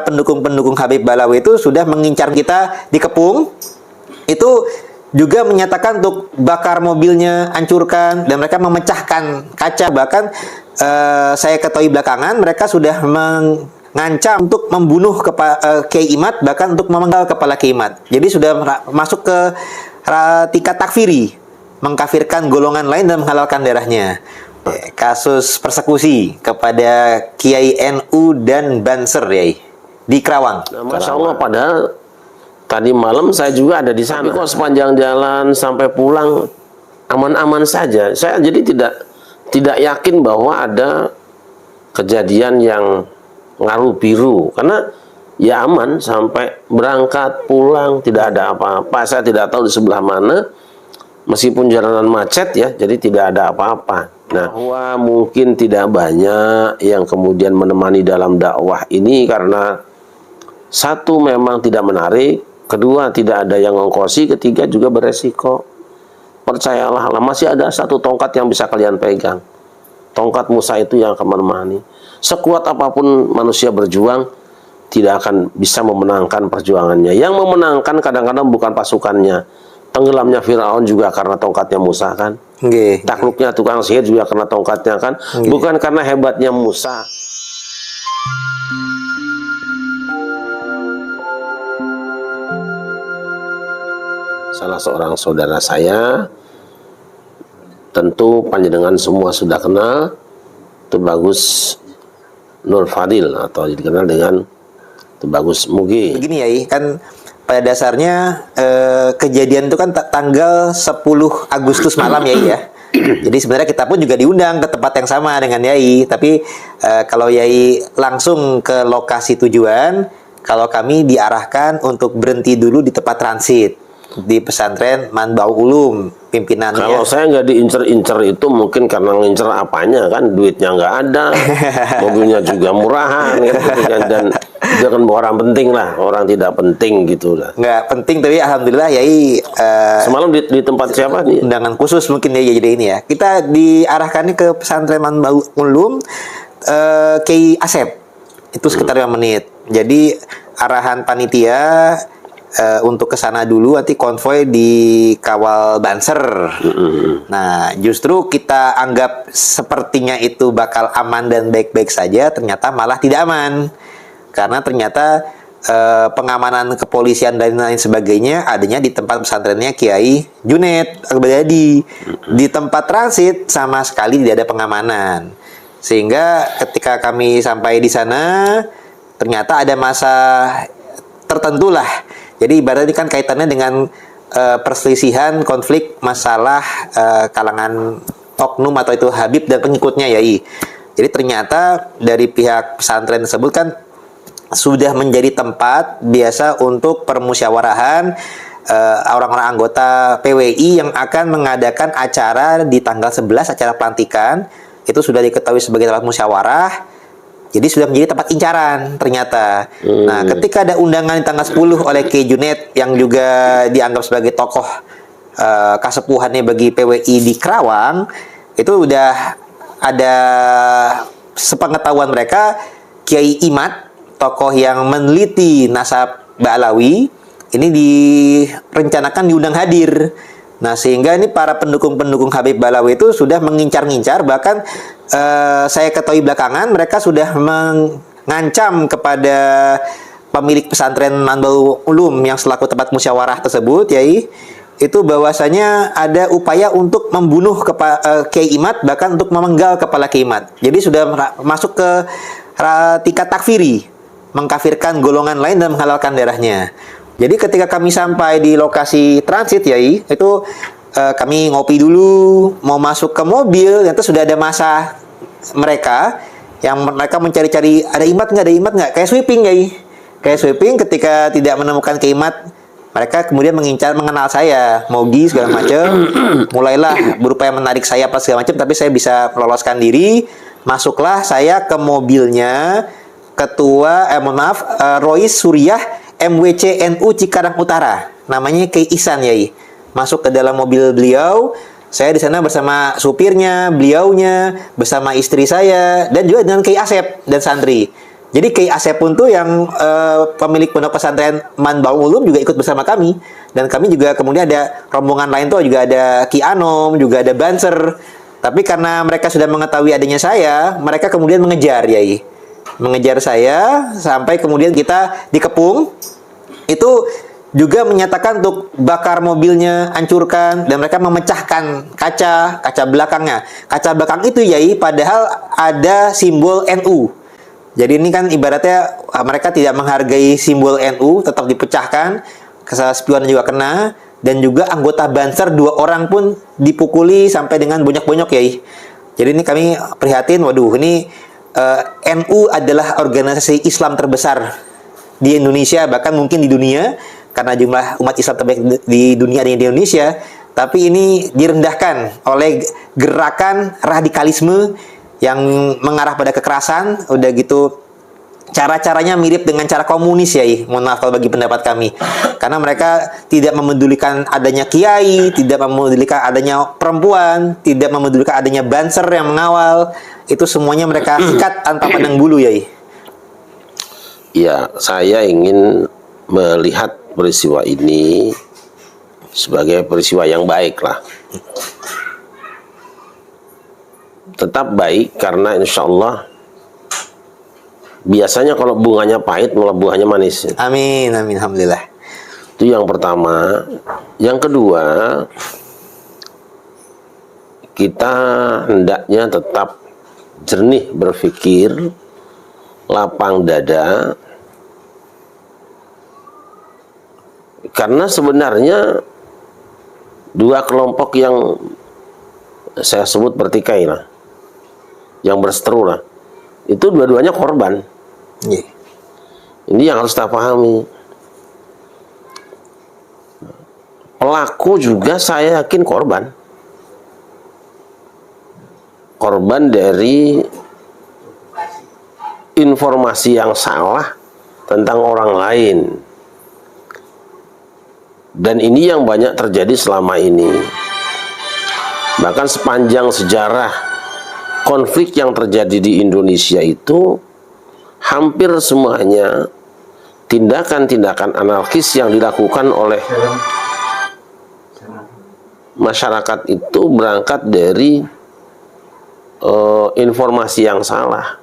pendukung-pendukung Habib Balawi itu sudah mengincar kita di Kepung. Itu juga menyatakan untuk bakar mobilnya, hancurkan, dan mereka memecahkan kaca. Bahkan saya ketahui belakangan mereka sudah mengancam untuk membunuh Kiai Imad, bahkan untuk memenggal kepala Kiai Imad. Jadi sudah masuk ke tingkat takfiri, mengkafirkan golongan lain dan menghalalkan darahnya. Kasus persekusi kepada Kiai NU dan Banser ya, di Kerawang. Nah, Masya Allah, padahal tadi malam saya juga ada di sana. Tapi kok sepanjang jalan sampai pulang aman-aman saja. Saya jadi tidak yakin bahwa ada kejadian yang ngaruh biru, karena ya aman sampai berangkat pulang tidak ada apa-apa. Saya tidak tahu di sebelah mana, meskipun jalanan macet ya, jadi tidak ada apa-apa. Nah, bahwa mungkin tidak banyak yang kemudian menemani dalam dakwah ini karena satu memang tidak menarik, kedua tidak ada yang ngongkosi, ketiga juga beresiko. Percayalah, masih ada satu tongkat yang bisa kalian pegang. Tongkat Musa itu yang akan menemani. Sekuat apapun manusia berjuang, tidak akan bisa memenangkan perjuangannya. Yang memenangkan kadang-kadang bukan pasukannya. Tenggelamnya Firaun juga karena tongkatnya Musa kan. Takluknya tukang sihir juga karena tongkatnya kan. Bukan karena hebatnya Musa. Salah seorang saudara saya, tentu panjenengan semua sudah kenal, Tubagus Nur Fadil atau dikenal dengan Tubagus Mugi. Begini ya, kan pada dasarnya kejadian itu kan tanggal 10 Agustus malam ya. Jadi sebenarnya kita pun juga diundang ke tempat yang sama dengan Yai. Tapi kalau Yai langsung ke lokasi tujuan, kalau kami diarahkan untuk berhenti dulu di tempat transit di pesantren Manbaul Ulum pimpinannya. Kalau saya nggak diincer-incer itu mungkin karena ngincer apanya kan, duitnya nggak ada, mobilnya juga murahan gitu kan, dan dia kan orang penting lah, orang tidak penting gitu lah. Nggak penting, tapi alhamdulillah Yai semalam di tempat siapa nih? Undangan khusus mungkin ya, jadi ini ya. Kita diarahkannya ke pesantren Manbaul Ulum Kiai Asep. Itu sekitar 5 menit. Jadi arahan panitia untuk ke sana dulu, nanti konvoy dikawal Banser. Nah, justru kita anggap sepertinya itu bakal aman dan baik-baik saja, ternyata malah tidak aman. Karena ternyata pengamanan kepolisian dan lain sebagainya adanya di tempat pesantrennya Kiai Junaid Al-Baghdadi. Di tempat transit sama sekali tidak ada pengamanan. Sehingga ketika kami sampai di sana, ternyata ada masa tertentu lah. Jadi ibaratnya ini kan kaitannya dengan perselisihan, konflik, masalah kalangan oknum atau itu Habib dan pengikutnya Yai. Jadi ternyata dari pihak pesantren tersebut kan sudah menjadi tempat biasa untuk permusyawarahan orang-orang anggota PWI yang akan mengadakan acara di tanggal 11, acara pelantikan. Itu sudah diketahui sebagai tempat musyawarah. Jadi sudah menjadi tempat incaran ternyata. Nah, ketika ada undangan di tanggal 10 oleh Kiai Junaid yang juga dianggap sebagai tokoh kasepuhannya bagi PWI di Kerawang, itu udah ada sepengetahuan mereka Kiai Imad, tokoh yang meneliti nasab Ba'alawi, ini direncanakan diundang hadir. Nah, sehingga ini para pendukung-pendukung Habib Balawi itu sudah mengincar-ngincar, bahkan saya ketahui belakangan mereka sudah mengancam kepada pemilik pesantren Manbaul Ulum yang selaku tempat musyawarah tersebut, Yai, itu bahwasanya ada upaya untuk membunuh Kiai Imad, bahkan untuk memenggal kepala Kiai Imad. Jadi sudah masuk ke tingkat takfiri, mengkafirkan golongan lain dan menghalalkan darahnya. Jadi ketika kami sampai di lokasi transit Yai, itu kami ngopi dulu, mau masuk ke mobil, ternyata sudah ada masa mereka yang mereka mencari-cari ada Imad nggak, kayak sweeping Yai. Kayak sweeping, ketika tidak menemukan Kiai Imad, mereka kemudian mengenal saya, Mogi segala macam. Mulailah berupaya menarik saya apa segala macam, tapi saya bisa meloloskan diri. Masuklah saya ke mobilnya ketua Rois Suriah MWC NU Cikarang Utara, namanya Kiai Ihsan Yai. Masuk ke dalam mobil beliau, saya di sana bersama supirnya, beliaunya, bersama istri saya, dan juga dengan Kiai Asep dan santri. Jadi Kiai Asep pun tuh yang pemilik pondok pesantren Manbaul Ulum juga ikut bersama kami. Dan kami juga kemudian ada rombongan lain tuh juga ada Ki Anom, juga ada Banser. Tapi karena mereka sudah mengetahui adanya saya, mereka kemudian mengejar Yai. Mengejar saya sampai kemudian kita dikepung. Itu juga menyatakan untuk bakar mobilnya, hancurkan, dan mereka memecahkan kaca belakangnya. Kaca belakang itu Yai padahal ada simbol NU. Jadi ini kan ibaratnya mereka tidak menghargai simbol NU, tetap dipecahkan, spion juga kena, dan juga anggota Banser 2 orang pun dipukuli sampai dengan bonyok-bonyok ya. Jadi ini kami prihatin, waduh ini NU adalah organisasi Islam terbesar di Indonesia, bahkan mungkin di dunia, karena jumlah umat Islam terbaik di dunia ada di Indonesia, tapi ini direndahkan oleh gerakan radikalisme yang mengarah pada kekerasan. Udah gitu cara-caranya mirip dengan cara komunis ya. Mohon maaf kalau bagi pendapat kami, karena mereka tidak memedulikan adanya kiai, tidak memedulikan adanya perempuan, tidak memedulikan adanya Banser yang mengawal. Itu semuanya mereka sikat tanpa pandang bulu ya. Ya, saya ingin melihat peristiwa ini sebagai peristiwa yang baik lah. Tetap baik karena insya Allah biasanya kalau bunganya pahit malah buahnya manis. Amin, amin, alhamdulillah. Itu yang pertama. Yang kedua, kita hendaknya tetap jernih berpikir, lapang dada, karena sebenarnya dua kelompok yang saya sebut bertikai lah, yang berseteru lah, itu dua-duanya korban. Ini yang harus kita pahami. Pelaku juga saya yakin korban dari informasi yang salah tentang orang lain. Dan ini yang banyak terjadi selama ini. Bahkan sepanjang sejarah konflik yang terjadi di Indonesia itu, hampir semuanya tindakan-tindakan anarkis yang dilakukan oleh masyarakat itu berangkat dari informasi yang salah.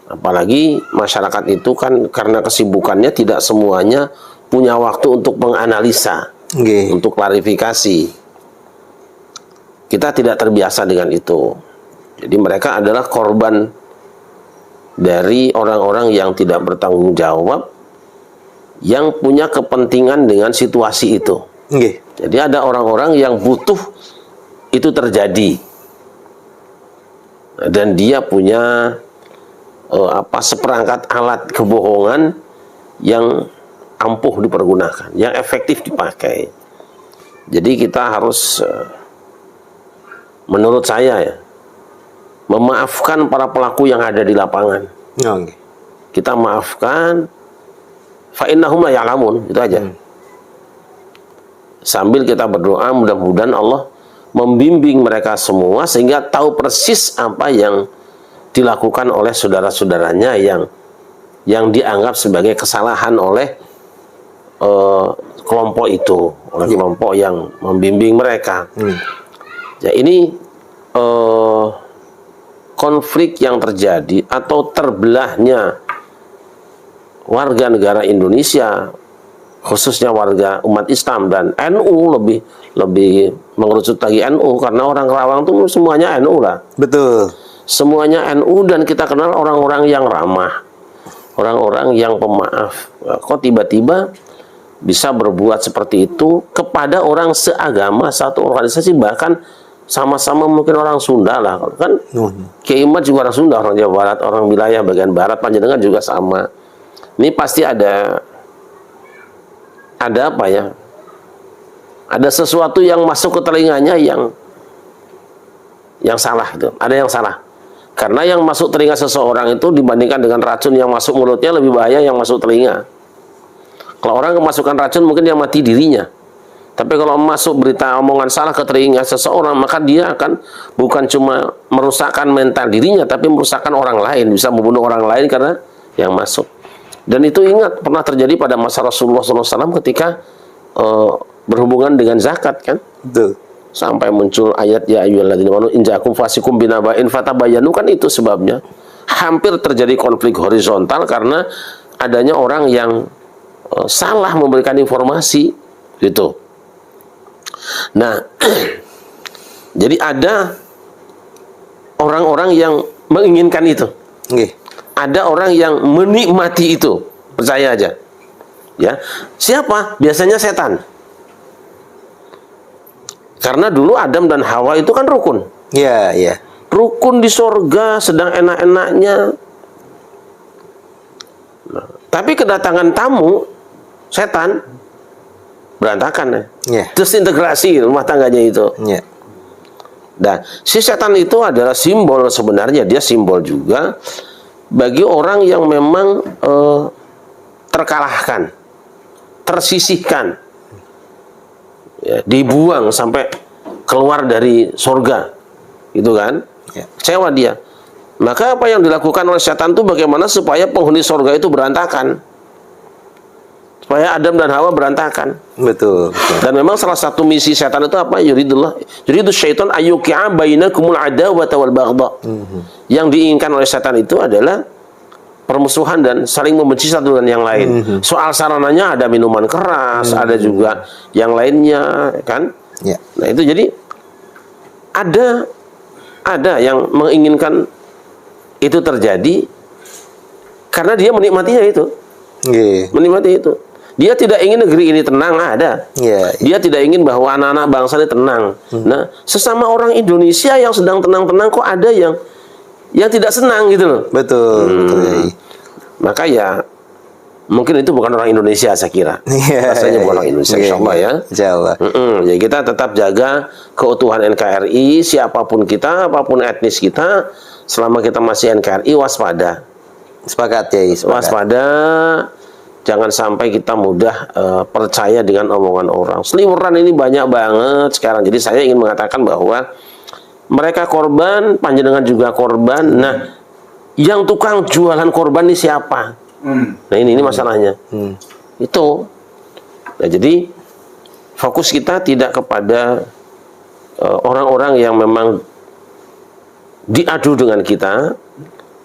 Apalagi masyarakat itu kan karena kesibukannya tidak semuanya punya waktu untuk menganalisa, untuk klarifikasi. Kita tidak terbiasa dengan itu. Jadi mereka adalah korban dari orang-orang yang tidak bertanggung jawab, yang punya kepentingan dengan situasi itu. Jadi ada orang-orang yang butuh itu terjadi, dan dia punya seperangkat alat kebohongan yang ampuh dipergunakan, yang efektif dipakai. Jadi kita harus, menurut saya ya, memaafkan para pelaku yang ada di lapangan. Kita maafkan, fa innahum la ya'lamun, itu aja. Sambil kita berdoa mudah-mudahan Allah membimbing mereka semua sehingga tahu persis apa yang dilakukan oleh saudara-saudaranya yang dianggap sebagai kesalahan oleh kelompok itu, oleh kelompok yang membimbing mereka. Ya, ini konflik yang terjadi atau terbelahnya warga negara Indonesia, khususnya warga umat Islam dan NU, lebih mengerucut lagi NU, karena orang Kerawang itu semuanya NU lah. Betul. Semuanya NU, dan kita kenal orang-orang yang ramah, orang-orang yang pemaaf. Kok tiba-tiba bisa berbuat seperti itu kepada orang seagama, satu organisasi, bahkan sama-sama mungkin orang Sunda lah kan. Kiai Imad juga orang Sunda, orang Jawa Barat, orang wilayah bagian barat, Panjenengan juga sama. Ini pasti ada apa ya? Ada sesuatu yang masuk ke telinganya yang salah itu. Ada yang salah. Karena yang masuk telinga seseorang itu dibandingkan dengan racun yang masuk mulutnya, lebih bahaya yang masuk telinga. Kalau orang kemasukan racun mungkin dia mati dirinya. Tapi kalau masuk berita omongan salah ke telinga seseorang, maka dia akan bukan cuma merusakkan mental dirinya, tapi merusakkan orang lain, bisa membunuh orang lain karena yang masuk. Dan itu ingat pernah terjadi pada masa Rasulullah SAW ketika berhubungan dengan zakat kan. Betul. Sampai muncul ayat ya ayyuhalladzina amanu in ja'akum fasiqun binaba'in fatabayyanu, kan itu sebabnya. Hampir terjadi konflik horizontal karena adanya orang yang salah memberikan informasi gitu. Nah, jadi ada orang-orang yang menginginkan itu. Nggih. Ada orang yang menikmati itu. Percaya aja. Ya. Siapa? Biasanya setan. Karena dulu Adam dan Hawa itu kan rukun. Iya, iya. Rukun di sorga, sedang enak-enaknya. Nah, tapi kedatangan tamu, setan, berantakan ya. Iya. Disintegrasi rumah tangganya itu. Iya. Nah, si setan itu adalah simbol sebenarnya, dia simbol juga bagi orang yang memang terkalahkan, tersisihkan, ya, dibuang sampai keluar dari surga, gitu kan? Ya. Kecewa dia. Maka apa yang dilakukan oleh setan itu bagaimana supaya penghuni surga itu berantakan, supaya Adam dan Hawa berantakan. Betul. Dan memang salah satu misi setan itu apa? Yuridu syaitan ayyuqi'a bainakumul adawata wal baghdha. Yang diinginkan oleh setan itu adalah permusuhan dan saling membenci satu dengan yang lain. Soal sarananya ada minuman keras, ada juga yang lainnya, kan? Ya. Nah, itu jadi ada yang menginginkan itu terjadi karena dia menikmatinya itu. Nggih. Menikmati itu. Dia tidak ingin negeri ini tenang, ada. Iya. Dia tidak ingin bahwa anak-anak bangsa ini tenang. Nah, sesama orang Indonesia yang sedang tenang-tenang kok ada yang tidak senang gitu loh. Betul, betul. Yai. Maka ya mungkin itu bukan orang Indonesia, saya kira. Iya, Rasanya bukan orang Indonesia, iya, insyaallah ya. Insyaallah. Jadi kita tetap jaga keutuhan NKRI, siapapun kita, apapun etnis kita, selama kita masih NKRI, waspada. Sepakat, Yai. Sepakat. Waspada, jangan sampai kita mudah percaya dengan omongan orang. Seliweran ini banyak banget sekarang. Jadi saya ingin mengatakan bahwa mereka korban, panjenengan juga korban. Nah, yang tukang jualan korban ini siapa? Nah, ini masalahnya. Itu. Nah, jadi fokus kita tidak kepada orang-orang yang memang diadu dengan kita,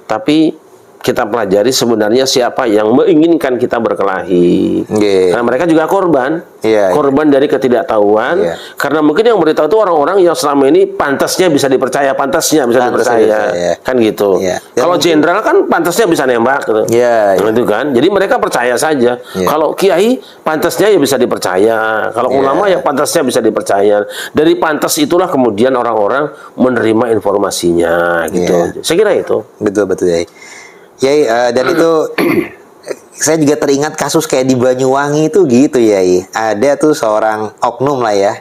tapi kita pelajari sebenarnya siapa yang menginginkan kita berkelahi. Yeah. Karena mereka juga korban. Yeah, korban dari ketidaktahuan. Yeah. Karena mungkin yang beritahu itu orang-orang yang selama ini pantasnya bisa dipercaya, dipercaya. Kan gitu. Yeah. Kalau jenderal kan pantasnya bisa nembak gitu. Yeah, yeah. Gitu kan. Jadi mereka percaya saja. Yeah. Kalau kiai pantasnya ya bisa dipercaya. Kalau ulama ya pantasnya bisa dipercaya. Dari pantas itulah kemudian orang-orang menerima informasinya gitu. Saya kira itu. Betul, Yai. Yai, dan itu saya juga teringat kasus kayak di Banyuwangi itu gitu, Yai. Ada tuh seorang oknum lah ya.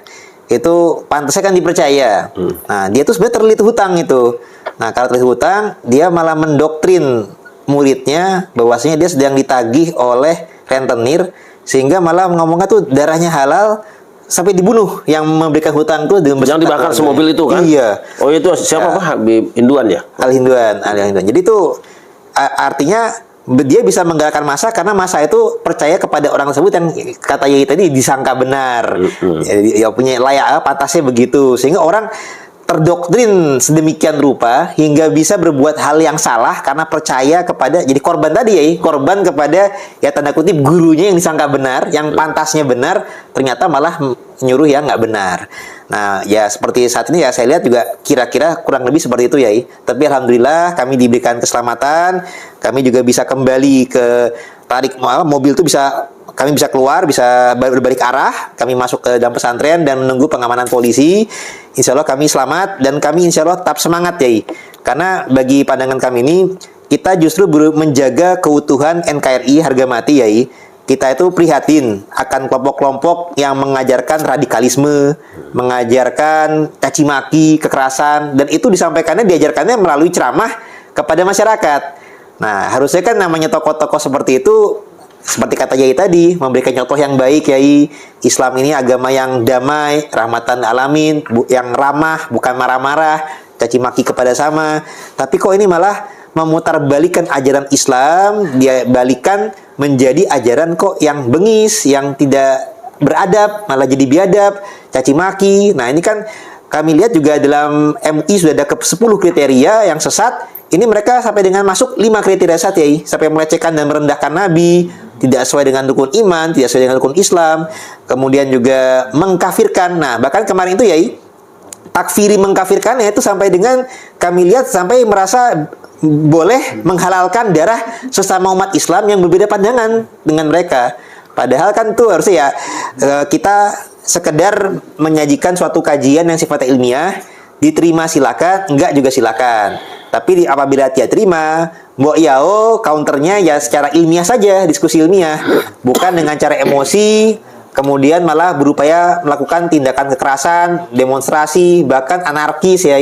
Itu pantasnya kan dipercaya. Nah, dia tuh sebenarnya terlilit hutang itu. Nah, kalau terlilit hutang, dia malah mendoktrin muridnya bahwasanya dia sedang ditagih oleh rentenir, sehingga malah ngomongnya tuh darahnya halal sampai dibunuh yang memberikan hutang tuh yang dibakar semobil itu kan? Iya. Oh, itu siapa Pak? Habib Hinduan ya? Al-Hinduan. Jadi tuh artinya dia bisa menggerakkan massa karena massa itu percaya kepada orang tersebut yang kata Yai tadi disangka benar. Ya punya layak pantasnya begitu, sehingga orang terdoktrin sedemikian rupa hingga bisa berbuat hal yang salah karena percaya kepada, jadi korban tadi ya, korban kepada ya tanda kutip gurunya yang disangka benar, yang pantasnya benar, ternyata malah nyuruh yang nggak benar. Nah, ya seperti saat ini ya saya lihat juga kira-kira kurang lebih seperti itu ya. Tapi alhamdulillah kami diberikan keselamatan, kami juga bisa kembali ke tarik mobil itu kami bisa keluar, bisa berbalik arah, kami masuk ke dalam pesantren dan menunggu pengamanan polisi. Insya Allah kami selamat dan kami insya Allah tetap semangat ya. Karena bagi pandangan kami ini, kita justru menjaga keutuhan NKRI harga mati ya. Kita itu prihatin akan kelompok-kelompok yang mengajarkan radikalisme, mengajarkan caci maki, kekerasan, dan itu diajarkannya melalui ceramah kepada masyarakat. Nah, harusnya kan namanya tokoh-tokoh seperti itu seperti kata Yai tadi, memberikan contoh yang baik, Yai. Islam ini agama yang damai, rahmatan alamin, yang ramah, bukan marah-marah, caci maki kepada sama. Tapi kok ini malah memutarbalikan ajaran Islam, dia balikan menjadi ajaran kok yang bengis, yang tidak beradab, malah jadi biadab, caci maki. Nah, ini kan kami lihat juga dalam MUI sudah ada 10 kriteria yang sesat. Ini mereka sampai dengan masuk 5 kriteria sesat, ya, sampai melecehkan dan merendahkan Nabi, tidak sesuai dengan rukun iman, tidak sesuai dengan rukun Islam, kemudian juga mengkafirkan. Nah, bahkan kemarin itu, ya, takfiri mengkafirkannya itu sampai dengan kami lihat sampai merasa boleh menghalalkan darah sesama umat Islam yang berbeda pandangan dengan mereka. Padahal kan tuh harusnya ya kita sekedar menyajikan suatu kajian yang sifatnya ilmiah, diterima silakan, enggak juga silakan. Tapi apabila tidak terima, mbok yao counternya ya secara ilmiah saja, diskusi ilmiah, bukan dengan cara emosi, kemudian malah berupaya melakukan tindakan kekerasan, demonstrasi, bahkan anarkis, ya,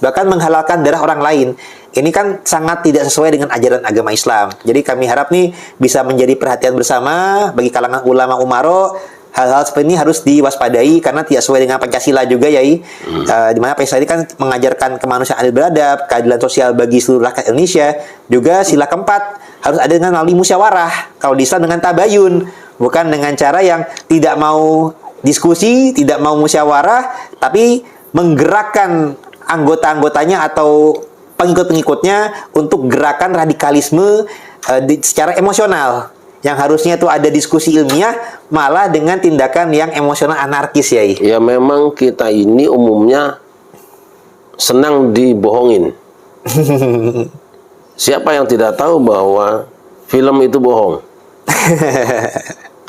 bahkan menghalalkan darah orang lain. Ini kan sangat tidak sesuai dengan ajaran agama Islam. Jadi kami harap nih bisa menjadi perhatian bersama bagi kalangan ulama umaro. Hal-hal seperti ini harus diwaspadai karena tidak sesuai dengan Pancasila juga, ya. Di mana Pancasila ini kan mengajarkan kemanusiaan adil beradab, keadilan sosial bagi seluruh rakyat Indonesia. Juga sila keempat harus ada dengan melalui musyawarah. Kalau di Islam dengan tabayun, bukan dengan cara yang tidak mau diskusi, tidak mau musyawarah, tapi menggerakkan anggota-anggotanya atau pengikut-pengikutnya untuk gerakan radikalisme secara emosional. Yang harusnya itu ada diskusi ilmiah, malah dengan tindakan yang emosional anarkis, ya. Ya memang kita ini umumnya senang dibohongin. Siapa yang tidak tahu bahwa film itu bohong?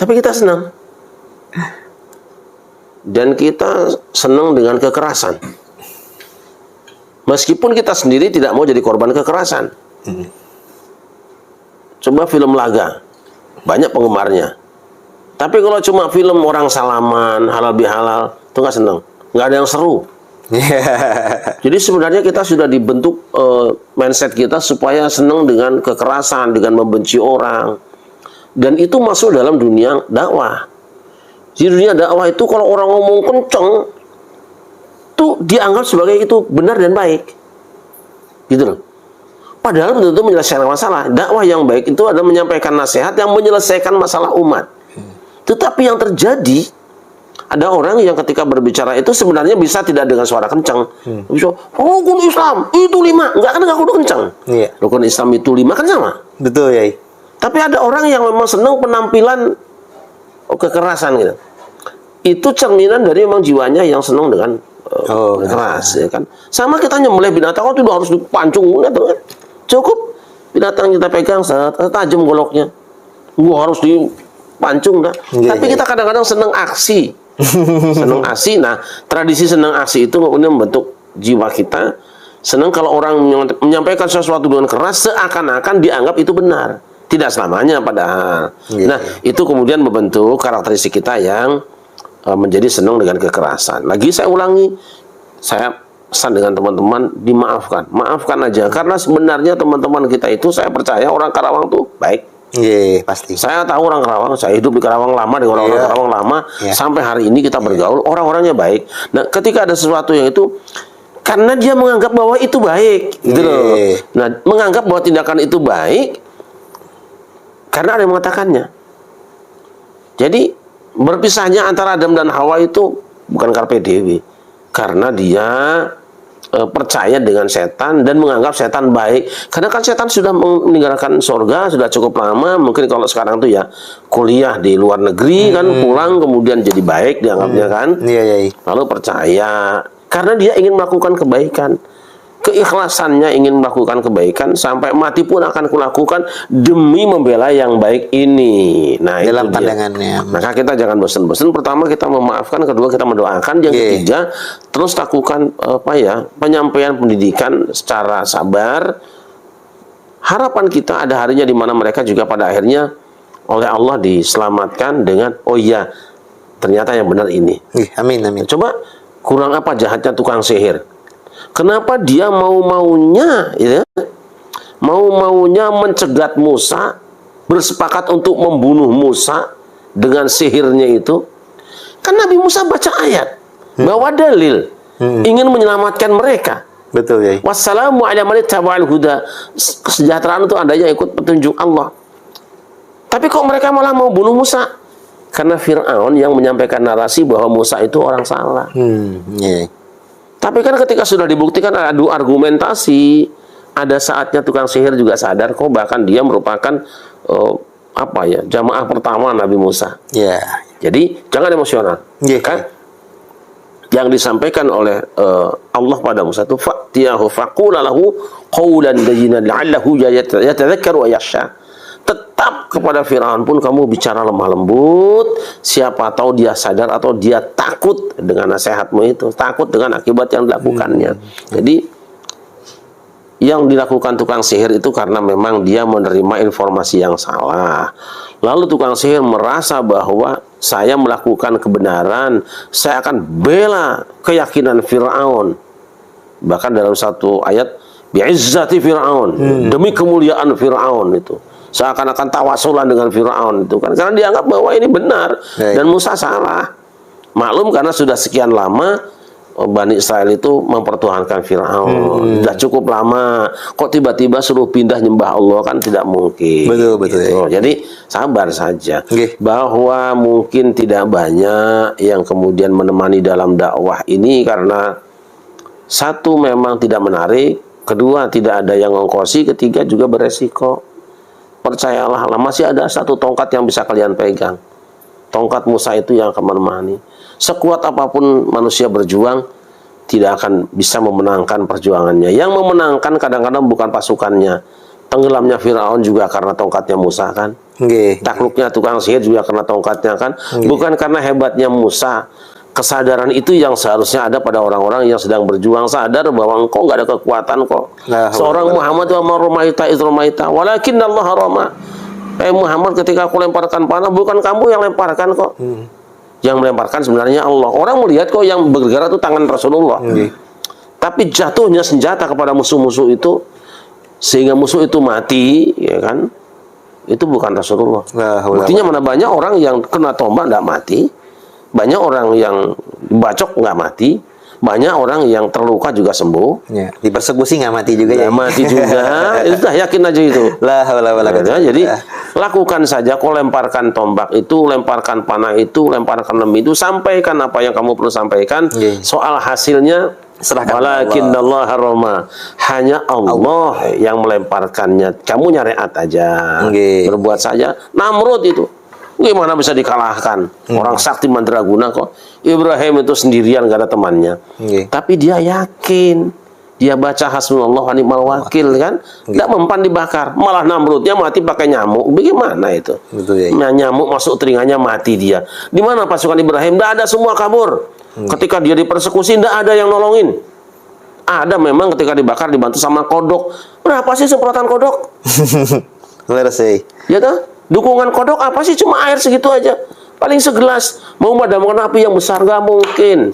Tapi kita senang. Dan kita senang dengan kekerasan. Meskipun kita sendiri tidak mau jadi korban kekerasan. Coba film laga. Banyak penggemarnya. Tapi kalau cuma film orang salaman, halal bihalal, itu nggak seneng. Nggak ada yang seru. Jadi sebenarnya kita sudah dibentuk mindset kita supaya seneng dengan kekerasan, dengan membenci orang. Dan itu masuk dalam dunia dakwah. Di dunia dakwah itu kalau orang ngomong kenceng, tuh dianggap sebagai itu benar dan baik. Gitu loh. Padahal betul-betul menyelesaikan masalah. Dakwah yang baik itu adalah menyampaikan nasihat yang menyelesaikan masalah umat. Tetapi yang terjadi, ada orang yang ketika berbicara itu sebenarnya bisa tidak dengan suara kencang. Bisa, rukun Islam itu 5. Enggak, kan enggak kudu kencang. Iya. Rukun Islam itu 5 kan sama. Betul, ya. Tapi ada orang yang memang senang penampilan kekerasan gitu. Itu cerminan dari memang jiwanya yang senang dengan keras, ya kan. Sama kita nyembelih binatang itu harus dipancung gitu kan. Cukup binatang kita pegang tajam goloknya, gua harus dipancung dah. Tapi kita kadang-kadang senang aksi, senang aksi. Nah, tradisi senang aksi itu kemudian membentuk jiwa kita. Senang kalau orang menyampaikan sesuatu dengan keras, seakan-akan dianggap itu benar. Tidak selamanya padahal. Nah, itu kemudian membentuk karakteristik kita yang menjadi senang dengan kekerasan. Lagi saya ulangi, saya pesan dengan teman-teman, dimaafkan. Maafkan aja. Karena sebenarnya teman-teman kita itu, saya percaya orang Karawang tuh baik. Iya, pasti. Saya tahu orang Karawang, saya hidup di Karawang lama, dengan orang-orang Karawang lama, sampai hari ini kita bergaul, orang-orangnya baik. Nah, ketika ada sesuatu yang itu, karena dia menganggap bahwa itu baik, gitu loh. Nah, menganggap bahwa tindakan itu baik, karena ada yang mengatakannya. Jadi, berpisahnya antara Adam dan Hawa itu bukan karpe dewi. Karena dia percaya dengan setan dan menganggap setan baik. Karena kan setan sudah meninggalkan surga sudah cukup lama. Mungkin kalau sekarang tuh ya kuliah di luar negeri kan, pulang kemudian jadi baik dianggapnya kan. Lalu percaya karena dia ingin melakukan kebaikan. Keikhlasannya ingin melakukan kebaikan sampai mati pun akan kulakukan demi membela yang baik ini. Nah, dalam pandangannya. Maka kita jangan bosan-bosan. Pertama kita memaafkan, kedua kita mendoakan, yang ketiga terus lakukan penyampaian pendidikan secara sabar. Harapan kita ada harinya di mana mereka juga pada akhirnya oleh Allah diselamatkan dengan ternyata yang benar ini. Amin, amin. Coba kurang apa jahatnya tukang sihir? Kenapa dia mau-maunya mencegat Musa bersepakat untuk membunuh Musa dengan sihirnya itu? Kan Nabi Musa baca ayat, bawa dalil, ingin menyelamatkan mereka. Betul ya. Wassalamu ala man ittaba'al huda. Kesejahteraan itu adanya ikut petunjuk Allah. Tapi kok mereka malah mau bunuh Musa? Karena Fir'aun yang menyampaikan narasi bahwa Musa itu orang salah. Yeah. Tapi kan ketika sudah dibuktikan adu argumentasi, ada saatnya tukang sihir juga sadar kok bahkan dia merupakan jamaah pertama Nabi Musa. Ya. Jadi jangan emosional. Yeah. Kan? Yang disampaikan oleh Allah pada Musa itu fa'tiyahu faqula lahu qawlan layyinan la'allahu yatadhakkaru wa yakhsha. Tetap kepada Firaun pun kamu bicara lemah lembut, siapa tahu dia sadar atau dia takut dengan nasihatmu itu, takut dengan akibat yang dilakukannya. Jadi yang dilakukan tukang sihir itu karena memang dia menerima informasi yang salah. Lalu tukang sihir merasa bahwa saya melakukan kebenaran, saya akan bela keyakinan Firaun. Bahkan dalam satu ayat, bi'izzati Firaun, demi kemuliaan Firaun itu. Seakan-akan tawasulan dengan Firaun itu kan, karena dianggap bahwa ini benar dan Musa salah. Maklum karena sudah sekian lama Bani Israel itu mempertuhankan Firaun. Sudah cukup lama, kok tiba-tiba suruh pindah nyembah Allah, kan tidak mungkin. Betul gitu. Jadi sabar saja. Bahwa mungkin tidak banyak yang kemudian menemani dalam dakwah ini karena satu memang tidak menarik, kedua tidak ada yang ngongkosi, ketiga juga beresiko. Percayalah, masih ada satu tongkat yang bisa kalian pegang. Tongkat Musa itu yang akan menemani. Sekuat apapun manusia berjuang, tidak akan bisa memenangkan perjuangannya. Yang memenangkan kadang-kadang bukan pasukannya. Tenggelamnya Firaun juga karena tongkatnya Musa kan. Takluknya tukang sihir juga karena tongkatnya kan. Bukan karena hebatnya Musa. Kesadaran itu yang seharusnya ada pada orang-orang yang sedang berjuang, sadar bahwa engkau nggak ada kekuatan kok. Seorang Muhammad wa marumaita izrumaita walakin Allah rama. Muhammad, ketika aku lemparkan panah, bukan kamu yang lemparkan kok. Yang melemparkan sebenarnya Allah. Orang melihat kok yang bergerak itu tangan Rasulullah. Tapi jatuhnya senjata kepada musuh-musuh itu sehingga musuh itu mati, ya kan? Itu bukan Rasulullah. Buktinya mana banyak orang yang kena tombak tidak mati. Banyak orang yang bacok nggak mati, banyak orang yang terluka juga sembuh. Ya, dipersekusi nggak mati juga ya. Mati juga, itu dah yakin aja itu. Jadi lakukan saja, kau lemparkan tombak itu, lemparkan panah itu, lemparkan lem itu, sampaikan apa yang kamu perlu sampaikan. Soal hasilnya serahkan Allah roma. Hanya Allah yang melemparkannya. Kamu nyariat aja, berbuat saja. Namrud itu gimana bisa dikalahkan? Orang sakti mandraguna kok. Ibrahim itu sendirian, gak ada temannya. Tapi dia yakin. Dia baca hasbunallah wa ni'mal wakil kan. Tidak mempan dibakar. Malah Namrudnya mati pakai nyamuk. Bagaimana itu? Nyamuk masuk telinganya, mati dia. Di mana pasukan Ibrahim? Tidak ada, semua kabur. Ketika dia dipersekusi, tidak ada yang nolongin. Ada memang ketika dibakar dibantu sama kodok. Berapa sih semprotan kodok? Ya toh? Dukungan kodok apa sih? Cuma air segitu aja. Paling segelas. Mau memadamkan api yang besar gak mungkin.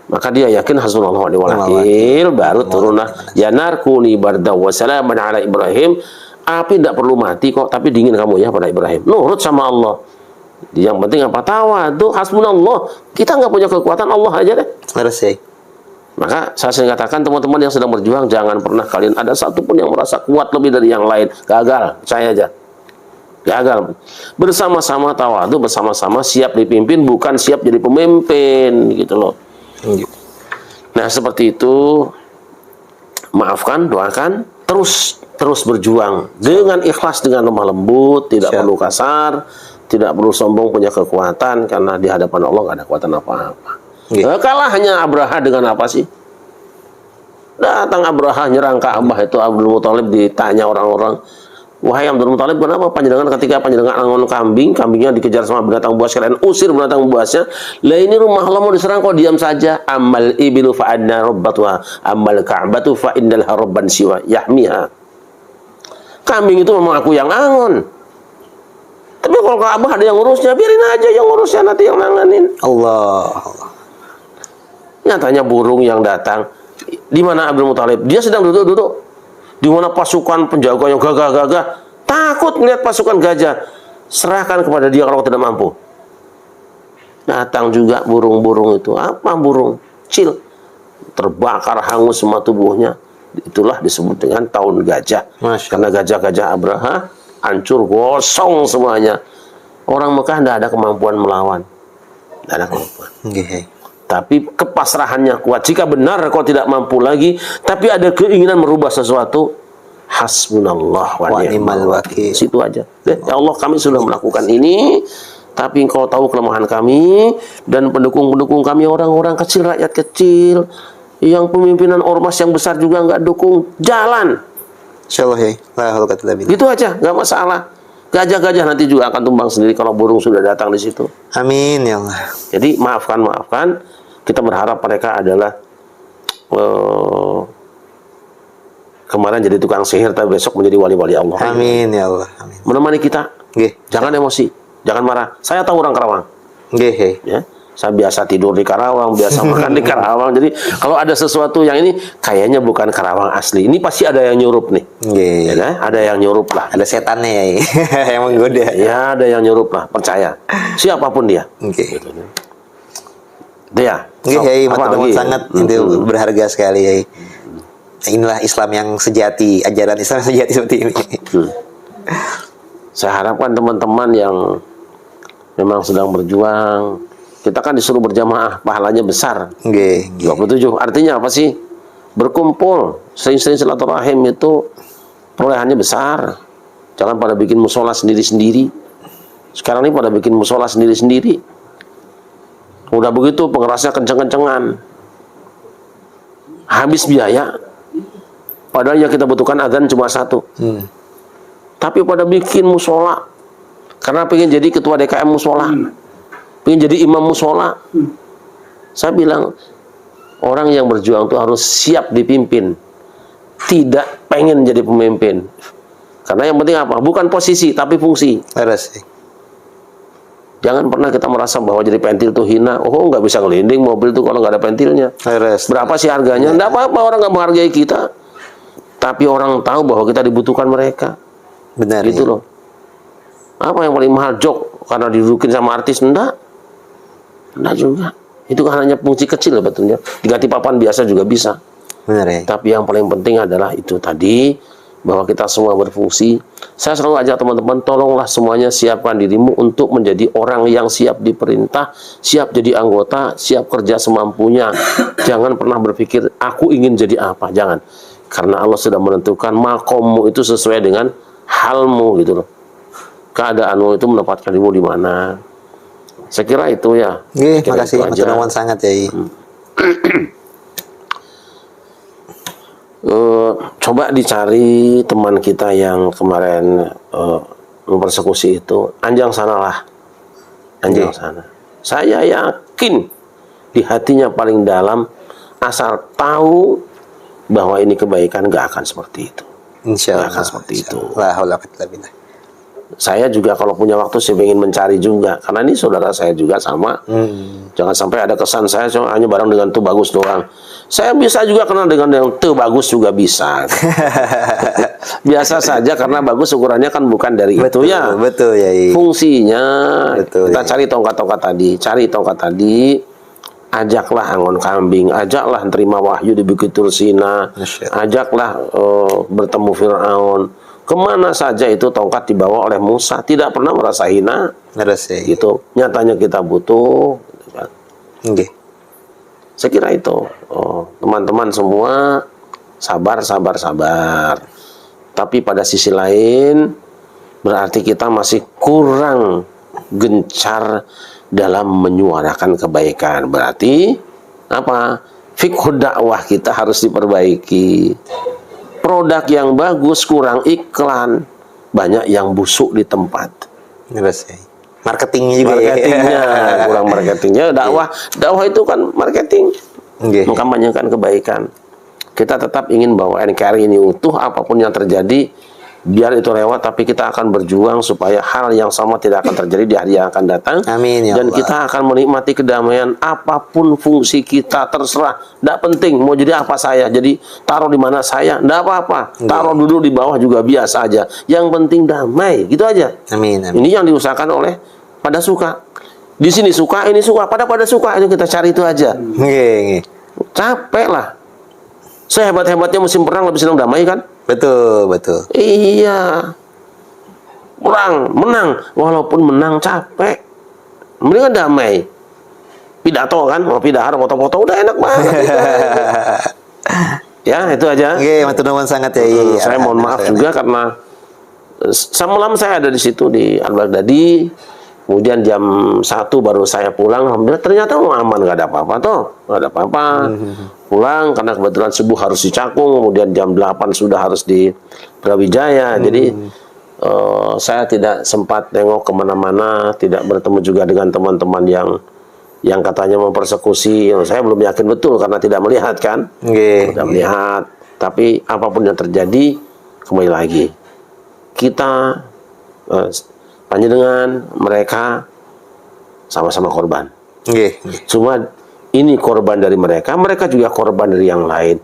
Maka dia yakin hasbunallah wa ni'mal wakil. Baru turunlah ya narkuni barda wa salaman ala Ibrahim. Api tidak perlu mati kok, tapi dingin kamu ya pada Ibrahim. Nurut sama Allah. Yang penting apa? Tawadhu, hasbunallah. Kita nggak punya kekuatan, Allah aja deh. Maka saya sering katakan teman-teman yang sedang berjuang, jangan pernah kalian ada satupun yang merasa kuat lebih dari yang lain. Gagal, saya aja. Gagal. Bersama-sama tawadhu, bersama-sama siap dipimpin, bukan siap jadi pemimpin, gitu loh. Nah, seperti itu. Maafkan, doakan, terus berjuang dengan ikhlas, dengan lemah lembut, tidak perlu kasar, tidak perlu sombong punya kekuatan, karena di hadapan Allah gak ada kekuatan apa-apa. Kalah hanya Abraha dengan apa sih? Datang Abraha nyerang Ka'bah, itu Abdul Muthalib ditanya orang-orang, wahai Abdul Muthalib, kenapa panjenengan ketika panjenengan angon kambing, kambingnya dikejar sama binatang buas, kalian usir binatang buasnya? Lah ini rumah Allah mau diserang kok diam saja. Amal ibilu fa'adna rabbatuha, amal ka'batu fa'indal harabban siwa yahmiha. Kambing itu memang aku yang angon. Tapi kalau Ka'bah ada yang ngurusnya, biarin aja yang ngurusnya, nanti yang nanganin. Allah. Nyatanya burung yang datang, di mana Abdul Muthalib? Dia sedang duduk-duduk. Di mana pasukan penjaga yang gagah-gagah, Takut melihat pasukan gajah. Serahkan kepada dia kalau tidak mampu. Datang juga burung-burung itu. Apa burung? Kecil. Terbakar hangus semua tubuhnya. Itulah disebut dengan tahun gajah. Karena gajah-gajah Abraha hancur, gosong semuanya. Orang Mekah tidak ada kemampuan melawan. Tidak ada kemampuan. Tapi kepasrahannya kuat. Jika benar kau tidak mampu lagi, tapi ada keinginan merubah sesuatu, hasbunallah wa ni'mal wakil. Situ aja. Ya Allah, kami sudah melakukan ini, tapi engkau tahu kelemahan kami, dan pendukung-pendukung kami orang-orang kecil, rakyat kecil, yang pemimpinan ormas yang besar juga nggak dukung. Jalan. Insyaallah ya. Gitu aja, nggak masalah. Gajah-gajah nanti juga akan tumbang sendiri kalau burung sudah datang di situ. Amin ya Allah. Jadi maafkan. Kita berharap mereka adalah kemarin jadi tukang sihir, tapi besok menjadi wali-wali Allah. Amin ya Allah. Amin. Menemani kita. Jangan emosi, jangan marah. Saya tahu orang Karawang. Ya. Saya biasa tidur di Karawang, biasa makan di Karawang. Jadi kalau ada sesuatu yang ini kayaknya bukan Karawang asli, ini pasti ada yang nyurup nih. Ya kan? Ada yang nyurup lah. Ada setannya ya, yang menggoda. Ya, ada yang nyurup lah, percaya. Siapapun dia. Gitu. Dia. Sangat itu berharga sekali ya. Inilah Islam yang sejati, ajaran Islam yang sejati seperti ini. Saya harapkan teman-teman yang memang sedang berjuang, kita kan disuruh berjamaah, pahalanya besar. 27. Artinya apa sih? Berkumpul, sering-sering silaturahim itu perolehannya besar. Jangan pada bikin musola sendiri-sendiri. Sekarang ini pada bikin musola sendiri-sendiri. Udah begitu pengerasnya kenceng-kencengan. Habis biaya. Padahal yang kita butuhkan adzan cuma satu. Tapi pada bikin musola. Karena pengen jadi ketua DKM musola. Pengen jadi imam musola. Saya bilang, orang yang berjuang itu harus siap dipimpin. Tidak pengen jadi pemimpin. Karena yang penting apa? Bukan posisi, tapi fungsi. Jangan pernah kita merasa bahwa jadi pentil itu hina. Oh, nggak bisa ngelinding mobil itu kalau nggak ada pentilnya. Berapa sih harganya? Nggak apa-apa, orang nggak menghargai kita. Tapi orang tahu bahwa kita dibutuhkan mereka. Benar. Gitu loh. Apa yang paling mahal? Jok. Karena didudukin sama artis? Enggak juga. Itu kan hanya fungsi kecil betulnya. Diganti papan biasa juga bisa. Benar ya. Tapi yang paling penting adalah itu tadi, bahwa kita semua berfungsi. Saya selalu ajak teman-teman, tolonglah semuanya siapkan dirimu untuk menjadi orang yang siap diperintah, siap jadi anggota, siap kerja semampunya. Jangan pernah berpikir aku ingin jadi apa, jangan. Karena Allah sudah menentukan makommu itu sesuai dengan halmu gitu loh. Keadaanmu itu menempatkan dirimu di mana. Saya kira itu ya. Terima kasih, Mas sangat ya. Coba dicari teman kita yang kemarin mempersekusi itu, anjang sanalah, anjang sana. Saya yakin di hatinya paling dalam, asal tahu bahwa ini kebaikan, gak akan seperti itu. Insya Allah. Gak akan seperti itu. Saya juga kalau punya waktu saya ingin mencari juga, karena ini saudara saya juga sama. Jangan sampai ada kesan saya hanya bareng dengan tuh bagus doang. Saya bisa juga kenal dengan yang tuh bagus juga bisa. Biasa saja karena bagus ukurannya kan bukan dari itu ya. Betul ya. Fungsinya kita cari tongkat-tongkat tadi, ajaklah angon kambing, ajaklah terima wahyu di Bukit Tursina, ajaklah bertemu Fir'aun. Kemana saja itu tongkat dibawa oleh Musa, tidak pernah merasa hina. Gitu. Nyatanya kita butuh. Saya kira itu. Teman-teman semua sabar. Tapi pada sisi lain berarti kita masih kurang gencar dalam menyuarakan kebaikan. Berarti apa? Fikih dakwah kita harus diperbaiki. Produk yang bagus kurang iklan, banyak yang busuk di tempat. Marketingnya juga. Kurang marketingnya. Dakwah itu kan marketing. Mengkampanyekan kebaikan. Kita tetap ingin bahwa NKRI ini utuh, apapun yang terjadi biar itu lewat, tapi kita akan berjuang supaya hal yang sama tidak akan terjadi di hari yang akan datang. Amin ya Dan Allah. kita akan menikmati kedamaian apapun fungsi kita, terserah. Tidak penting mau jadi apa saya, jadi taruh di mana saya, tidak apa-apa. Taruh duduk di bawah juga biasa aja. Yang penting damai, gitu aja. Amin, amin. Ini yang diusahakan oleh pada suka. Di sini suka, ini suka, pada suka, itu kita cari itu aja. Nggih. Capek lah. Sehebat-hebatnya musim perang lebih senang damai kan? Betul, betul. Iya. Perang, menang. Walaupun menang capek. Mendingan damai. Pidato kan, mau pidato, foto-foto udah enak banget. Ya, itu aja. Nggih, matur nuwun sangat ya. Saya mohon maaf juga karena semalam saya ada di situ di Al-Baghdadi. Kemudian jam 1 baru saya pulang. Alhamdulillah ternyata aman, nggak ada apa-apa toh. Nggak ada apa-apa. Pulang karena kebetulan subuh harus di Cakung. Kemudian jam 8 sudah harus di Brawijaya. Jadi saya tidak sempat nengok kemana-mana. Tidak bertemu juga dengan teman-teman yang katanya mempersekusi. Saya belum yakin betul karena tidak melihat kan. Tidak melihat. Tapi apapun yang terjadi, kembali lagi. Kita panjenengan mereka sama-sama korban. Cuma ini korban dari mereka, mereka juga korban dari yang lain.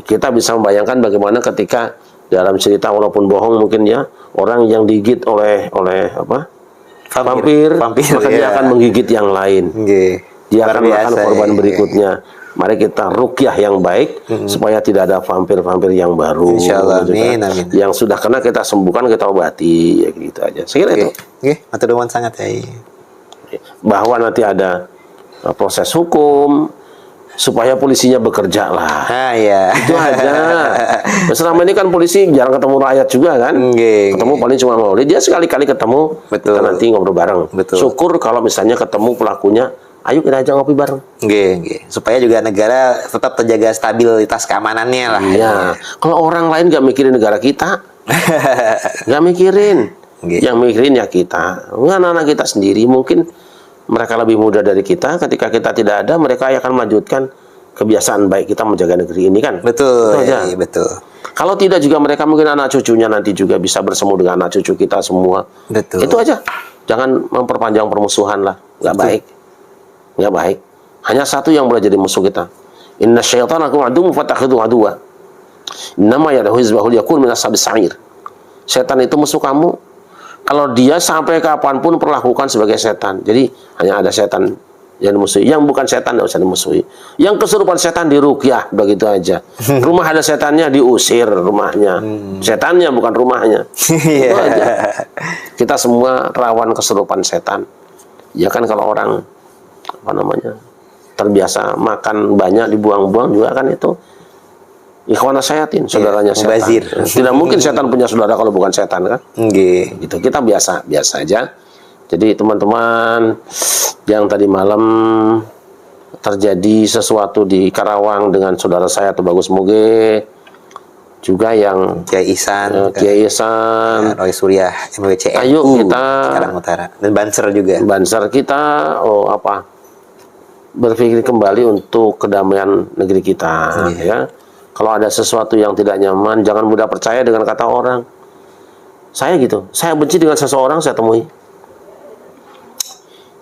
Kita bisa membayangkan bagaimana ketika dalam cerita walaupun bohong mungkin ya, orang yang digigit oleh apa? Vampir, maka dia akan menggigit yang lain. Dia akan makan korban berikutnya. Mari kita ruqyah yang baik supaya tidak ada vampir-vampir yang baru. Insyaallah, amin, amin. Yang sudah kena kita sembuhkan, kita obati, ya gitu aja. Saya kira itu. Matur nuwun sangat ya. Bahwa nanti ada proses hukum supaya polisinya bekerja lah. Ya. Itu aja. Selama ini kan polisi jarang ketemu rakyat juga kan. Ketemu paling cuma Maulid. Dia sekali-kali ketemu, kita nanti ngobrol bareng. Syukur kalau misalnya ketemu pelakunya, ayo kita aja ngopi bareng. Supaya juga negara tetap terjaga stabilitas keamanannya lah. Iya. Kalau orang lain nggak mikirin negara kita, nggak mikirin. Yang mikirin ya kita. Anak-anak kita sendiri mungkin mereka lebih muda dari kita. Ketika kita tidak ada, mereka akan melanjutkan kebiasaan baik kita menjaga negeri ini kan. Betul. Betul. Kalau tidak juga mereka mungkin anak cucunya nanti juga bisa bersemu dengan anak cucu kita semua. Betul. Itu aja. Jangan memperpanjang permusuhan lah. Nggak baik. Nggak baik. Hanya satu yang boleh jadi musuh kita. Inna syaitana lakum aduwwun fattakhidhuhu aduwwa. Innama yad'u hizbahu liyakunu min ashabis sa'ir. Setan itu musuh kamu. Kalau dia sampai kapanpun perlakukan sebagai setan. Jadi hanya ada setan yang dimusuhi. Yang bukan setan tidak usah dimusuhi. Yang kesurupan setan diruqyah, begitu aja. Rumah ada setannya diusir rumahnya. Setannya bukan rumahnya. Itu aja. Kita semua rawan kesurupan setan. Ya kan kalau orang terbiasa makan banyak dibuang-buang juga kan itu ikhwana syayatin, saudaranya setan. Tidak mungkin setan punya saudara kalau bukan setan kan? Gitu. Kita biasa aja. Jadi teman-teman yang tadi malam terjadi sesuatu di Karawang dengan saudara saya tuh Bagus Muge, juga yang Kiai Ihsan, Roy Surya, MWCN. Ayo kita Karang Utara dan Banser juga. Banser kita berpikir kembali untuk kedamaian negeri kita, ya. Kalau ada sesuatu yang tidak nyaman, jangan mudah percaya dengan kata orang. Saya gitu, saya benci dengan seseorang saya temui.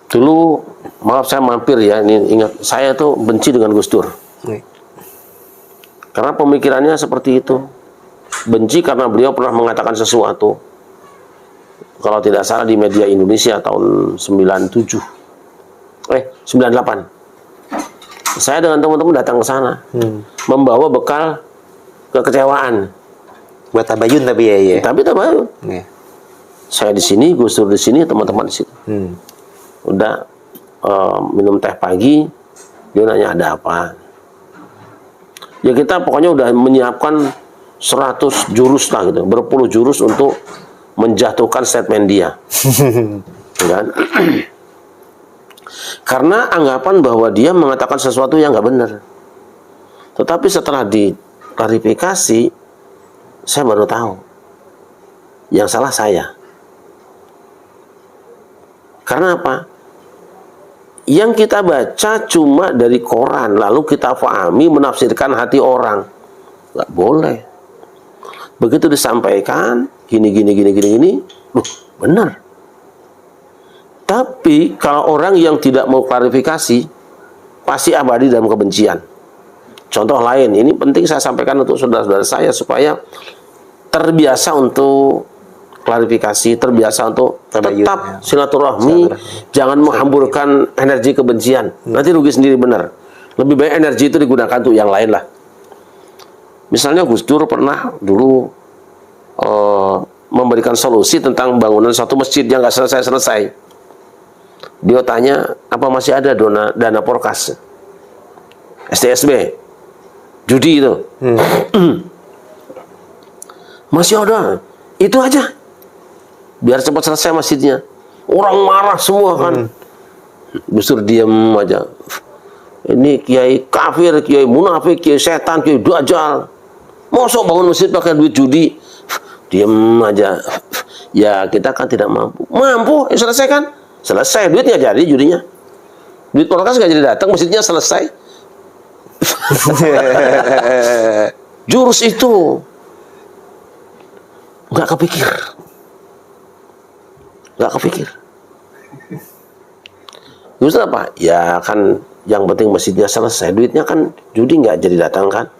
Dulu, maaf saya mampir ya, ini ingat, saya tuh benci dengan Gus Dur. Karena pemikirannya seperti itu. Benci karena beliau pernah mengatakan sesuatu. Kalau tidak salah di media Indonesia tahun 98. Saya dengan teman-teman datang ke sana, membawa bekal kekecewaan. Buat tabayun tapi ya. Tapi tabayun. Saya di sini, Gus Dur di sini, teman-teman di situ. Udah minum teh pagi, dia nanya ada apa. Ya kita pokoknya udah menyiapkan 100 jurus lah gitu, berpuluh jurus untuk menjatuhkan statement dia. Kan? Karena anggapan bahwa dia mengatakan sesuatu yang nggak benar. Tetapi setelah diklarifikasi, saya baru tahu yang salah saya. Karena apa? Yang kita baca cuma dari koran, lalu kita pahami menafsirkan hati orang. Nggak boleh. Begitu disampaikan, gini, benar. Tapi kalau orang yang tidak mau klarifikasi, pasti abadi dalam kebencian. Contoh lain, ini penting saya sampaikan untuk saudara-saudara saya supaya terbiasa untuk klarifikasi, terbiasa untuk tetap silaturahmi, jangan menghamburkan energi kebencian. Nanti rugi sendiri benar. Lebih baik energi itu digunakan untuk yang lain lah. Misalnya Gus Dur pernah dulu memberikan solusi tentang bangunan satu masjid yang nggak selesai-selesai. Dia tanya, apa masih ada dana porkas? STSB, judi itu. Masih ada. Itu aja. Biar cepat selesai masjidnya. Orang marah semua kan. Gus Dur diam aja. Ini kiai kafir, kiai munafik, kiai setan, kiai dajjal. Mosok bangun masjid pakai duit judi. Diam aja. Ya kita kan tidak mampu. Mampu, ya selesai kan? Selesai, duitnya jadi judinya. Duit porkas nggak jadi datang, masjidnya selesai. Jurus itu nggak kepikir. Justru apa? Ya kan yang penting masjidnya selesai, duitnya kan judi nggak jadi datang kan?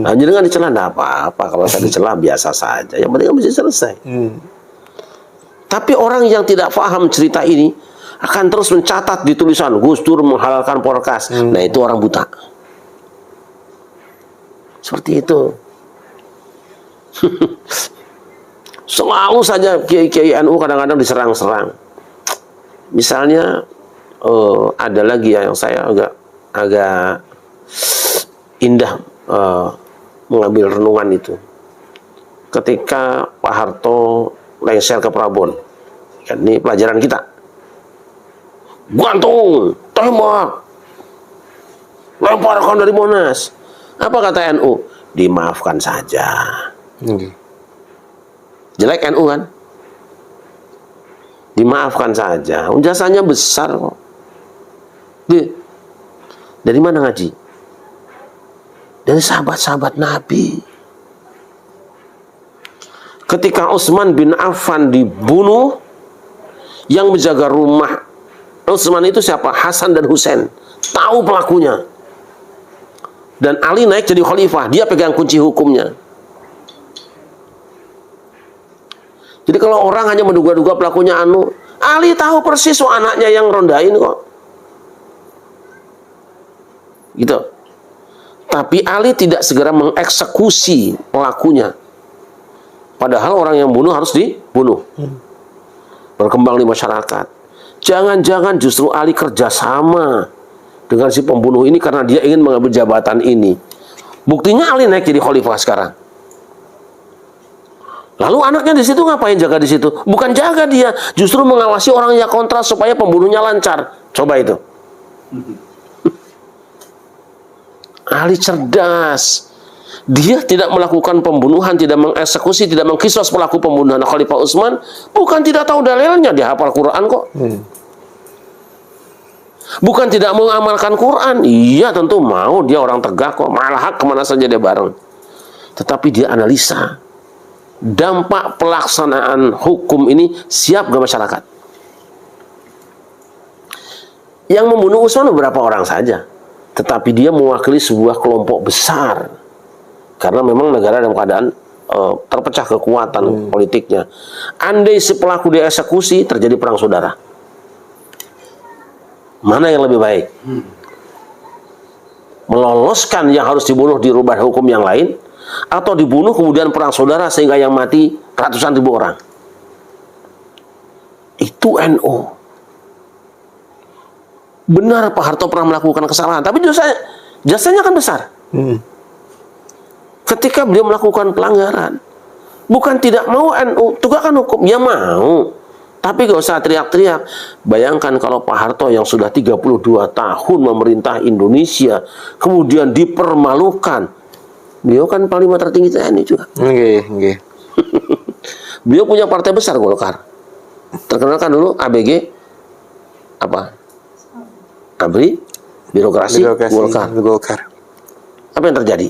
Nah, jadi kan dicela nggak apa-apa, kalau saya dicela biasa saja. Yang penting kan masjid selesai. Tapi orang yang tidak paham cerita ini akan terus mencatat di tulisan Gus Dur menghalalkan porkas. Nah itu orang buta. Seperti itu. Selalu saja kiai NU kadang-kadang diserang-serang. Misalnya ada lagi yang saya agak indah mengambil renungan itu. Ketika Pak Harto lengser ke Prabon, ini pelajaran kita. Gantung, tembak, lemparkan dari Monas. Apa kata NU? Dimaafkan saja. Jelek NU kan? Dimaafkan saja. Jasanya besar kok. Dari mana ngaji? Dari sahabat-sahabat Nabi. Ketika Utsman bin Affan dibunuh, yang menjaga rumah Utsman itu siapa? Hasan dan Husain. Tahu pelakunya. Dan Ali naik jadi khalifah, dia pegang kunci hukumnya. Jadi kalau orang hanya menduga-duga pelakunya Ali tahu persis anaknya yang rondain kok. Gitu. Tapi Ali tidak segera mengeksekusi pelakunya. Padahal orang yang bunuh harus dibunuh. Berkembang di masyarakat. Jangan-jangan justru Ali kerjasama dengan si pembunuh ini karena dia ingin mengambil jabatan ini. Buktinya Ali naik jadi khalifah sekarang. Lalu anaknya di situ ngapain jaga di situ? Bukan jaga dia, justru mengawasi orang yang kontra supaya pembunuhnya lancar. Coba itu. Ali cerdas. Dia tidak melakukan pembunuhan, tidak mengeksekusi, tidak mengkisos pelaku pembunuhan Khalifah Utsman. Bukan tidak tahu dalilnya, dia hafal Quran kok. Bukan tidak mengamalkan Quran. Iya tentu mau, dia orang tegak kok. Malah kemana saja dia bareng. Tetapi dia analisa. Dampak pelaksanaan hukum ini siap ke masyarakat. Yang membunuh Utsman beberapa orang saja. Tetapi dia mewakili sebuah kelompok besar. Karena memang negara dalam keadaan terpecah kekuatan politiknya. Andai si pelaku dieksekusi, terjadi perang saudara. Mana yang lebih baik? Meloloskan yang harus dibunuh dirubah hukum yang lain, atau dibunuh kemudian perang saudara sehingga yang mati ratusan ribu orang? Itu NU. Benar Pak Harto pernah melakukan kesalahan, tapi jasanya kan besar. Ketika beliau melakukan pelanggaran, bukan tidak mau NU tegakkan hukum, ya mau. Tapi gak usah teriak-teriak. Bayangkan kalau Pak Harto yang sudah 32 tahun memerintah Indonesia, kemudian dipermalukan. Beliau kan panglima tertinggi TNI juga. Beliau punya partai besar Golkar. Terkenal kan dulu ABG, apa? ABRI, birokrasi Golkar. Golkar. Apa yang terjadi?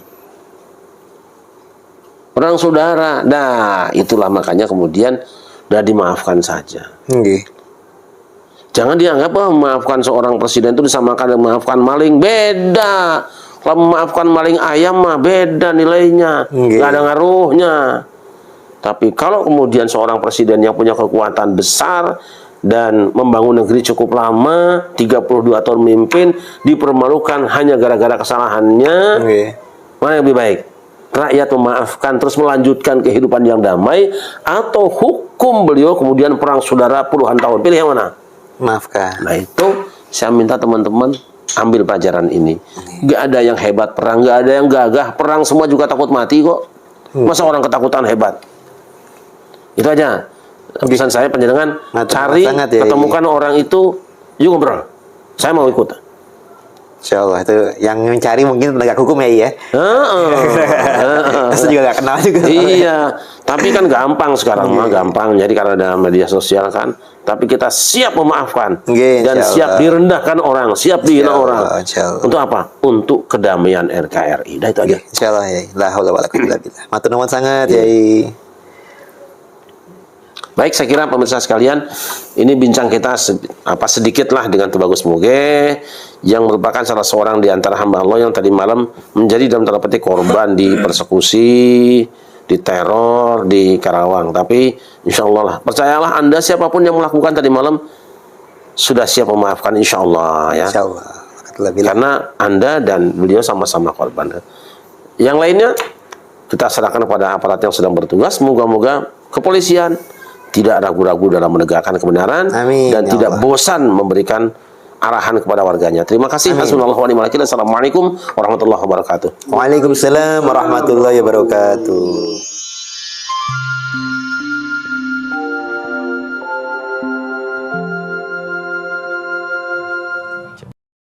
perang saudara. Nah, itulah makanya kemudian udah dimaafkan saja. Nggih. Jangan dianggap memaafkan seorang presiden itu disamakan dengan memaafkan maling. Beda. Kalau memaafkan maling ayam mah beda nilainya, nggak ada ngaruhnya. Tapi kalau kemudian seorang presiden yang punya kekuatan besar dan membangun negeri cukup lama, 32 tahun memimpin, dipermalukan hanya gara-gara kesalahannya, mana yang lebih baik? Rakyat memaafkan terus melanjutkan kehidupan yang damai, atau hukum beliau kemudian perang saudara puluhan tahun? Pilih yang mana? Maafkan. Nah itu saya minta teman-teman ambil pelajaran ini. Gak ada yang hebat perang, gak ada yang gagah perang, semua juga takut mati kok. Masa orang ketakutan hebat? Itu aja pesan saya, panjenengan cari, ketemukan orang itu, yuk ngobrol. Saya mau ikut. Insya Allah itu yang mencari mungkin penegak hukum ya. Saya juga gak kenal juga. Iya, tapi kan gampang sekarang mah, gampang. Jadi karena ada media sosial kan. Tapi kita siap memaafkan dan siap direndahkan orang, siap dihina orang. Untuk apa? Untuk kedamaian RKRI. Nah itu aja. Insya Allah ya. La haula wala quwwata illa billah. Matur nuwun sangat ya. Baik, saya kira pemirsa sekalian, ini bincang kita sedikitlah dengan Tubagus Moge, yang merupakan salah seorang di antara hamba Allah yang tadi malam menjadi dalam tanda petik korban di persekusi, di teror di Karawang. Tapi insya Allah lah, percayalah Anda siapapun yang melakukan tadi malam sudah siap memaafkan, insya Allah ya. Insya Allah. Karena Anda dan beliau sama-sama korban. Yang lainnya kita serahkan kepada aparat yang sedang bertugas. Moga-moga kepolisian tidak ragu-ragu dalam menegakkan kebenaran. Amin, dan ya tidak Allah. bosan memberikan arahan kepada warganya. Terima kasih. Hasbunallahu wa ni'mal wakil. Assalamualaikum warahmatullahi wabarakatuh. Waalaikumsalam warahmatullahi wabarakatuh.